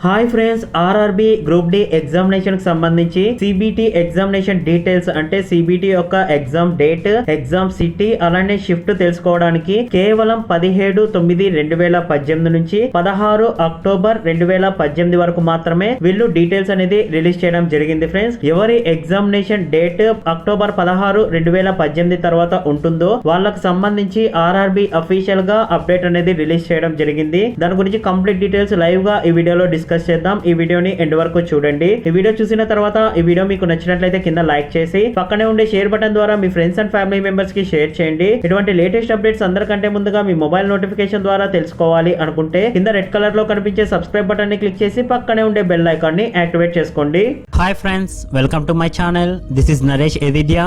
Hi friends, RRB group D examination కి సంబంధించి CBT examination details అంటే సిబిటి యొక్క ఎగ్జామ్ డేట్, ఎగ్జామ్ సిటీ అలానే షిఫ్ట్ తెలుసుకోవడానికి కేవలం 17/9/2018 నుంచి 16 అక్టోబర్ 2018 వరకు మాత్రమే వీళ్ళు డీటెయిల్స్ అనేది రిలీజ్ చేయడం జరిగింది. ఫ్రెండ్స్, ఎవరి ఎగ్జామినేషన్ డేట్ అక్టోబర్ 16, 2018 తర్వాత ఉంటుందో వాళ్ళకు సంబంధించి ఆర్ఆర్బి అఫీషియల్ గా అప్డేట్ అనేది రిలీజ్ చేయడం జరిగింది. దాని గురించి కంప్లీట్ డీటెయిల్స్ లైవ్ గా ఈ వీడియోలో డిస్కస్ చేద్దాం. ఈ వీడియోని ఎండ్ వరకు చూడండి. ఈ వీడియో చూసిన తర్వాత ఈ వీడియో మీకు నచ్చినట్లయితే కింద లైక్ చేసి పక్కనే ఉండే షేర్ బటన్ ద్వారా మీ ఫ్రెండ్స్ అండ్ ఫ్యామిలీ మెంబర్స్ కి షేర్ చేయండి. ఇటువంటి లేటెస్ట్ అప్డేట్స్ అందరికంటే ముందుగా మీ మొబైల్ నోటిఫికేషన్ ద్వారా తెలుసుకోవాలి అనుకుంటే కింద రెడ్ కలర్ లో కనిపించే సబ్స్క్రైబ్ బటన్ ని క్లిక్ చేసి పక్కనే ఉండే బెల్ ఐకాన్ ని యాక్టివేట్ చేసుకోండి. Hi friends, welcome to my channel. This is Naresh ఎదిద్యా.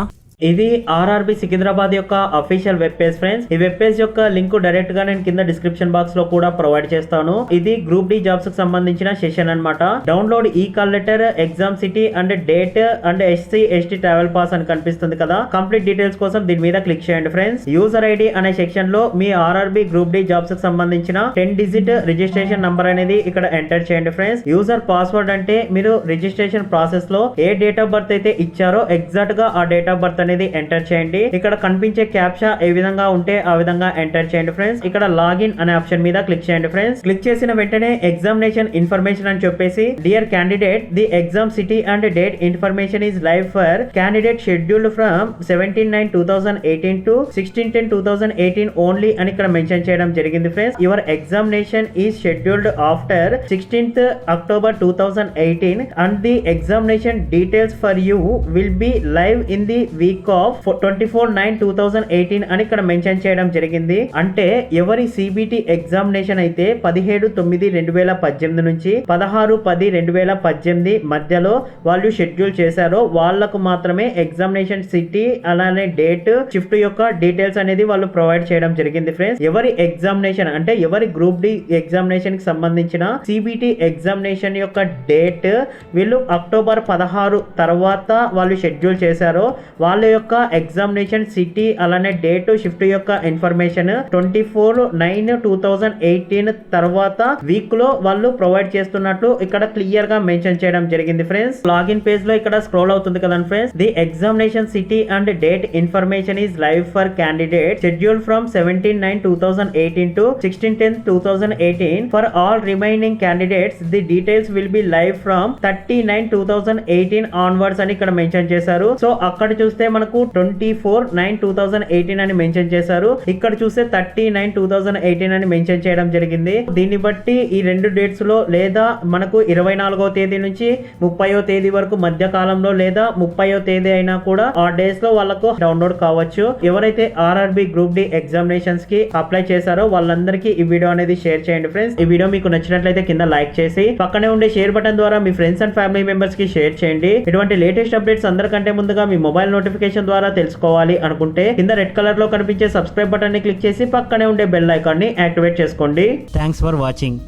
ఇది ఆర్ఆర్బి సికింద్రాబాద్ యొక్క అఫీషియల్ వెబ్ పేజ్. ఫ్రెండ్స్, ఈ వెబ్ పేజ్ యొక్క లింక్ డైరెక్ట్ గా నేను కింద డిస్క్రిప్షన్ బాక్స్ లో కూడా ప్రొవైడ్ చేస్తాను. ఇది గ్రూప్ డి జాబ్స్ కి సంబంధించిన సెషన్ అన్నమాట. డౌన్లోడ్ ఈ call letter, exam city and date and SC/ST travel pass అని కనిపిస్తుంది కదా. కంప్లీట్ డీటెయిల్స్ కోసం దీని మీద క్లిక్ చేయండి. ఫ్రెండ్స్, యూజర్ ఐడి అనే సెక్షన్ లో మీ ఆర్ఆర్బి గ్రూప్ డి జాబ్స్ కి సంబంధించిన 10 డిజిట్ రిజిస్ట్రేషన్ నంబర్ అనేది ఇక్కడ ఎంటర్ చేయండి. ఫ్రెండ్స్, యూజర్ పాస్వర్డ్ అంటే మీరు రిజిస్ట్రేషన్ ప్రాసెస్ లో ఏ డేట్ ఆఫ్ బర్త్ అయితే ఇచ్చారో ఎగ్జాక్ట్ గా ఆ డేట్ ఆఫ్ బర్త్ అనేది ఎంటర్ చేయండి. ఇక్కడ కనిపించే క్యాప్చా ఏ విధంగా ఉంటే ఆ విధంగా ఎంటర్ చేయండి. ఫ్రెండ్స్, ఇక్కడ లాగిన్ అనే ఆప్షన్ మీద క్లిక్ చేయండి. ఫ్రెండ్స్, క్లిక్ చేసిన వెంటనే ఎగ్జామినేషన్ ఇన్ఫర్మేషన్ అని చెప్పేసి dear candidate, the exam city and date information is live for candidate scheduled from 17/9/2018 to 16/10/2018 only అని ఇక్కడ మెన్షన్ చేయడం జరిగింది. Friends, your examination is scheduled after 16th October 2018 and the examination details for you will be live in the week of 24/9/2018 అని ఇక్కడ mention చేయడం జరిగింది. అంటే ఎవరి సిబిటి ఎగ్జామినేషన్ అయితే 17/9/2018 నుంచి 16/10/2018 మధ్యలో వాళ్ళు షెడ్యూల్ చేశారో వాళ్లకు మాత్రమే ఎగ్జామినేషన్ సిటీ అలానే డేట్, షిఫ్ట్ యొక్క డీటెయిల్స్ అనేది వాళ్ళు ప్రొవైడ్ చేయడం జరిగింది. ఫ్రెండ్స్, ఎవరి ఎగ్జామినేషన్ అంటే ఎవరి గ్రూప్ డి ఎగ్జామినేషన్ కి సంబంధించిన సిబిటి ఎగ్జామినేషన్ యొక్క డేట్ వీళ్ళు అక్టోబర్ 16 తర్వాత వాళ్ళు షెడ్యూల్ చేశారో వాళ్ళ యొక్క ఎగ్జామినేషన్ సిటీ అలానే డేట్, షిఫ్ట్ యొక్క ఇన్ఫర్మేషన్ 24/9/2018 తర్వాత వీక్ లో వాళ్ళు ప్రొవైడ్ చేస్తున్నట్లు ఇక్కడ క్లియర్ గా మెన్షన్ చేయడం జరిగింది. ఫ్రెండ్స్, లాగిన్ పేజ్ లో ఇక్కడ స్క్రోల్ అవుతుంది కదా friends. The examination city and date information is live for candidate schedule from 17/9/2018 to 16/10/2018 for all remaining candidates the details will be live from 30/9/2018 onwards అని ఇక్కడ mention చేశారు. So అక్కడ చూస్తే మనకు 24/9/2018 అని మెన్షన్ చేశారు. ఇక్కడ చూస్తే 30/9/2018 అని మెన్షన్ చేయడం జరిగింది. దీన్ని బట్టి ఈ రెండు డేట్స్ లో లేదా మనకు 24వ తేదీ నుంచి 30వ తేదీ వరకు మధ్య కాలంలో లేదా 30వ తేదీ అయినా కూడా ఆ డేస్ లో వాళ్ళకు డౌన్లోడ్ కావచ్చు. ఎవరైతే ఆర్ఆర్బి గ్రూప్ డి ఎగ్జామినేషన్స్ కి అప్లై చేశారో వాళ్ళందరికీ ఈ వీడియో అనేది షేర్ చేయండి. ఫ్రెండ్స్, ఈ వీడియో మీకు నచ్చినట్లయితే కింద లైక్ చేసి పక్కనే ఉండే షేర్ బటన్ ద్వారా మీ ఫ్రెండ్స్ అండ్ ఫ్యామిలీ మెంబర్స్ కి షేర్ చేయండి. ఇటువంటి లేటెస్ట్ అప్డేట్స్ అందరికంటే ముందుగా మీ మొబైల్ నోటిఫికేషన్ ద్వారా తెలుసుకోవాలి అనుకుంటే కింద రెడ్ కలర్ లో కనిపించే సబ్స్క్రైబ్ బటన్ ని క్లిక్ చేసి పక్కనే ఉండే బెల్ ఐకాన్ ని యాక్టివేట్ చేసుకోండి. Thanks for watching.